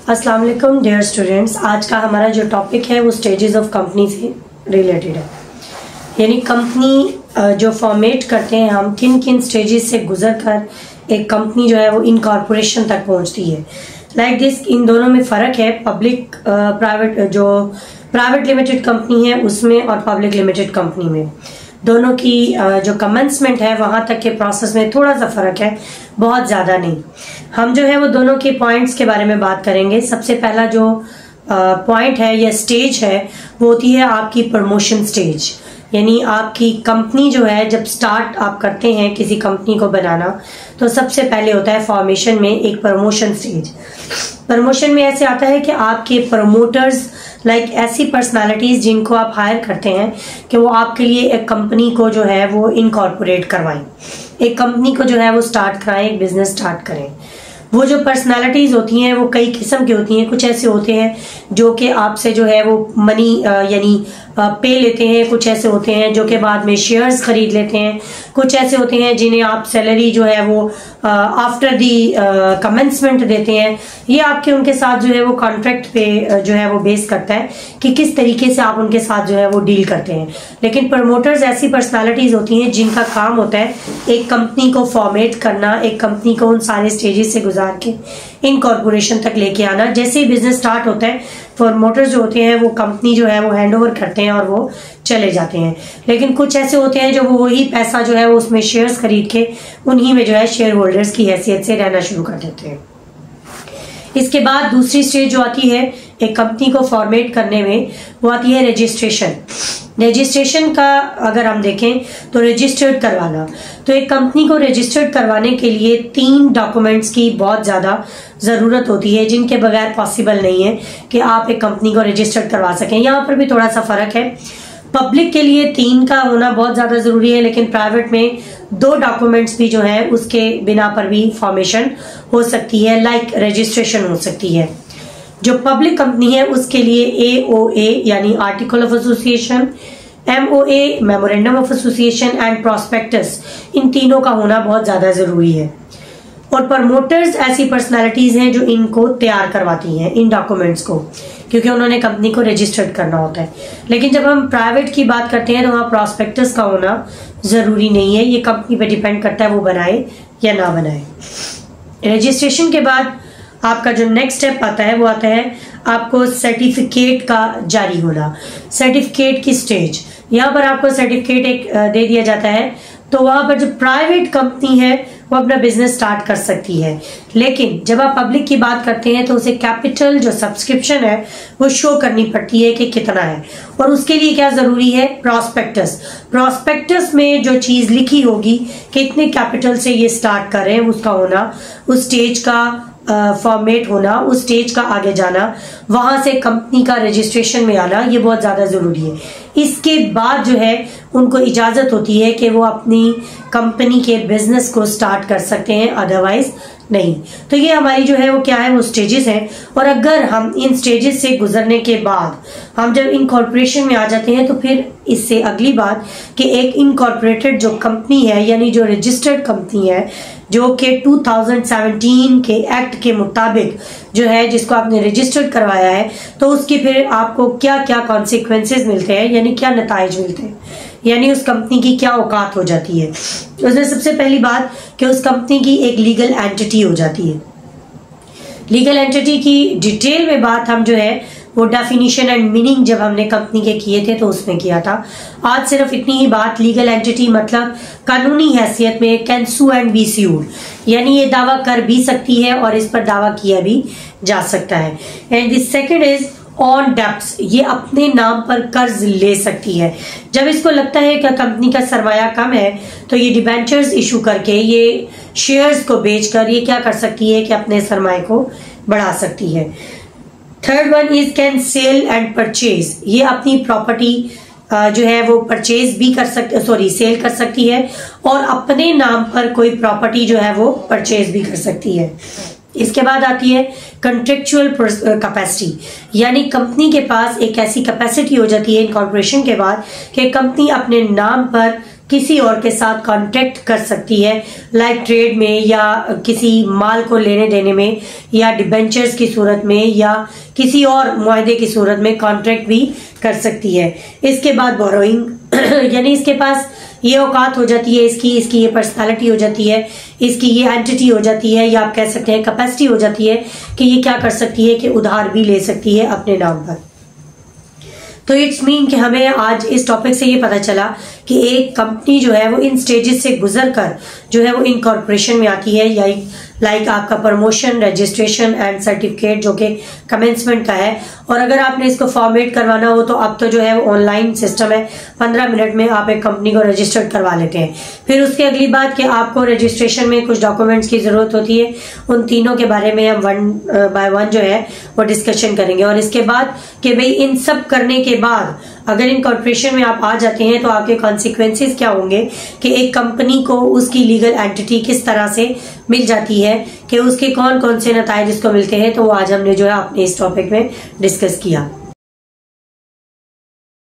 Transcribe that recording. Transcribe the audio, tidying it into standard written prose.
अस्सलाम वालेकुम dear students. आज का हमारा जो टॉपिक है वो स्टेजेस ऑफ कंपनी से रिलेटेड है। यानी कंपनी जो फॉर्मेट करते हैं हम किन किन स्टेजेस से गुजर कर एक कंपनी जो है वो इनकॉर्पोरेशन तक पहुंचती है। लाइक दिस इन दोनों में फ़र्क है। पब्लिक प्राइवेट लिमिटेड कंपनी है उसमें और पब्लिक लिमिटेड कंपनी में दोनों की जो कमेंसमेंट है वहाँ तक के प्रोसेस में थोड़ा सा फ़र्क है, बहुत ज़्यादा नहीं। हम जो है वो दोनों के पॉइंट्स के बारे में बात करेंगे। सबसे पहला जो पॉइंट है या स्टेज है वो होती है आपकी प्रमोशन स्टेज। यानी आपकी कंपनी जो है जब स्टार्ट आप करते हैं किसी कंपनी को बनाना तो सबसे पहले होता है फॉर्मेशन में एक प्रमोशन स्टेज। प्रमोशन में ऐसे आता है कि आपके प्रमोटर्स लाइक ऐसी पर्सनालिटीज जिनको आप हायर करते हैं कि वो आपके लिए एक कंपनी को जो है वो इनकॉर्पोरेट करवाएं, एक कंपनी को जो है वो स्टार्ट कराएं, एक बिजनेस स्टार्ट करें। वो जो पर्सनालिटीज होती हैं वो कई किस्म की होती हैं। कुछ ऐसे होते हैं जो कि आपसे जो है वो मनी यानी पे लेते हैं, कुछ ऐसे होते हैं जो कि बाद में शेयर्स खरीद लेते हैं, कुछ ऐसे होते हैं जिन्हें आप सैलरी जो है वो आफ्टर दी कमेंसमेंट देते हैं। ये आपके उनके साथ जो है वो कॉन्ट्रैक्ट पे जो है वो बेस करता है कि किस तरीके से आप उनके साथ जो है वो डील करते हैं। लेकिन प्रमोटर्स ऐसी पर्सनालिटीज होती हैं जिनका काम होता है एक कंपनी को फॉर्मेट करना, एक कंपनी को उन सारे स्टेजेस से गुजार के इनकॉर्पोरेशन तक लेके आना। जैसे ही बिजनेस स्टार्ट होता है प्रमोटर्स जो होते हैं वो कंपनी जो है वो हैंड ओवर करते हैं और वो चले जाते हैं। लेकिन कुछ ऐसे होते हैं जो वो वही पैसा जो है वो उसमें शेयर्स खरीद के उन्हीं में जो है शेयर होल्डर्स की हैसियत से रहना शुरू कर देते हैं। इसके बाद दूसरी स्टेज जो आती है एक कंपनी को फॉर्मेट करने में वो आती है रजिस्ट्रेशन। रजिस्ट्रेशन का अगर हम देखें तो रजिस्टर्ड करवाना, तो एक कंपनी को रजिस्टर्ड करवाने के लिए 3 डॉक्यूमेंट्स की बहुत ज़्यादा ज़रूरत होती है जिनके बगैर पॉसिबल नहीं है कि आप एक कंपनी को रजिस्टर्ड करवा सकें। यहाँ पर भी थोड़ा सा फ़र्क है। पब्लिक के लिए 3 का होना बहुत ज़्यादा ज़रूरी है, लेकिन प्राइवेट में 2 डॉक्यूमेंट्स भी जो है उसके बिना पर भी फॉर्मेशन हो सकती है, लाइक रजिस्ट्रेशन हो सकती है। जो पब्लिक कंपनी है उसके लिए AOA यानी article of association, MOA memorandum of association and prospectus, इन तीनों का होना बहुत ज्यादा जरूरी है। और प्रमोटर्स ऐसी पर्सनालिटीज हैं जो इनको तैयार करवाती हैं इन डॉक्यूमेंट्स को, क्योंकि उन्होंने कंपनी को रजिस्टर्ड करना होता है। लेकिन जब हम प्राइवेट की बात करते हैं तो वहाँ प्रॉस्पेक्टस का होना जरूरी नहीं है, ये कंपनी पे डिपेंड करता है वो बनाए या ना बनाए। रजिस्ट्रेशन के बाद आपका जो नेक्स्ट स्टेप आता है वो आता है आपको सर्टिफिकेट का जारी होना। सर्टिफिकेट की स्टेज, यहाँ पर आपको सर्टिफिकेट एक दे दिया जाता है तो वहां पर जो प्राइवेट कंपनी है वो अपना बिजनेस स्टार्ट कर सकती है। लेकिन जब आप पब्लिक की बात करते हैं तो उसे कैपिटल जो सब्सक्रिप्शन है वो शो करनी पड़ती है कि कितना है, और उसके लिए क्या जरूरी है, प्रॉस्पेक्टस। प्रॉस्पेक्टस में जो चीज लिखी होगी कि इतने कैपिटल से ये स्टार्ट कर रहे हैं उसका होना, उस स्टेज का फॉर्मेट होना, उस स्टेज का आगे जाना, वहां से कंपनी का रजिस्ट्रेशन में आना, ये बहुत ज्यादा जरूरी है। इसके बाद जो है उनको इजाजत होती है कि वो अपनी कंपनी के बिजनेस को स्टार्ट कर सकते हैं, अदरवाइज नहीं। तो ये हमारी जो है वो क्या है वो स्टेजेस हैं। और अगर हम इन स्टेजेस से गुजरने के बाद हम जब इनकॉर्पोरेशन में आ जाते हैं तो फिर इससे अगली बात कि एक इनकॉर्पोरेटेड जो कंपनी है यानी जो रजिस्टर्ड कंपनी है जो कि 2017 के एक्ट के मुताबिक जो है जिसको आपने रजिस्टर्ड करवाया है, तो उसकी फिर आपको क्या क्या कॉन्सिक्वेंसेस मिलते हैं यानी क्या नताइज मिलते हैं, यानी उस कंपनी की क्या औकात हो जाती है। उसमें सबसे पहली बात कि उस कंपनी की एक लीगल एंटिटी हो जाती है। लीगल एंटिटी की डिटेल में बात हम जो है वो डेफिनेशन एंड मीनिंग जब हमने कंपनी के किए थे तो उसमें किया था। आज सिर्फ इतनी ही बात, लीगल एंटिटी मतलब कानूनी हैसियत में कैन सू एंड बी सूड, यानी ये दावा कर भी सकती है और इस पर दावा किया भी जा सकता है। And the second is on debts, ये अपने नाम पर कर्ज ले सकती है। जब इसको लगता है कि कंपनी का सरमाया कम है तो ये डिबेंचर्स इशू करके, ये शेयर्स को बेचकर ये क्या कर सकती है कि अपने सरमाए को बढ़ा सकती है। Third one is can sell and purchase, ये अपनी प्रॉपर्टी जो है वो परचेज भी कर सकते, सेल कर सकती है और अपने नाम पर कोई प्रॉपर्टी जो है वो परचेज भी कर सकती है। इसके बाद आती है कंट्रेक्चुअल कैपेसिटी, यानी कंपनी के पास एक ऐसी कैपेसिटी हो जाती है इनकॉर्पोरेशन के बाद कि कंपनी अपने नाम पर किसी और के साथ कॉन्ट्रैक्ट कर सकती है, लाइक ट्रेड में या किसी माल को लेने देने में या डिबेंचर्स की सूरत में या किसी और मुआहदे की सूरत में कॉन्ट्रैक्ट भी कर सकती है। इसके बाद बोरोइंग यानी इसके पास ये औकात हो जाती है, इसकी ये पर्सनालिटी हो जाती है, इसकी ये एंटिटी हो जाती है, या आप कह सकते हैं कैपेसिटी हो जाती है कि ये क्या कर सकती है कि उधार भी ले सकती है अपने नाम पर। तो इट्स मीन कि हमें आज इस टॉपिक से ये पता चला कि एक कंपनी जो है वो इन स्टेजेस से गुजर कर जो है वो इनकॉर्पोरेशन में आती है, या लाइक आपका प्रमोशन, रजिस्ट्रेशन एंड सर्टिफिकेट जो कि कमेंसमेंट का है। और अगर आपने इसको फॉर्मेट करवाना हो तो अब तो जो है वो ऑनलाइन सिस्टम है, 15 मिनट में आप एक कंपनी को रजिस्टर्ड करवा लेते हैं। फिर उसके अगली बात कि आपको रजिस्ट्रेशन में कुछ डॉक्यूमेंट्स की जरूरत होती है, उन तीनों के बारे में हम वन बाय वन जो है वो डिस्कशन करेंगे। और इसके बाद कि भाई इन सब करने के बाद अगर इनकॉर्पोरेशन में आप आ जाते हैं तो आपके कॉन्सिक्वेंसेस क्या होंगे कि एक कंपनी को उसकी लीगल एंटिटी किस तरह से मिल जाती है, कि उसके कौन कौन से नताइज इसको मिलते हैं। तो वो आज हमने जो है अपने इस टॉपिक में डिस्कस किया।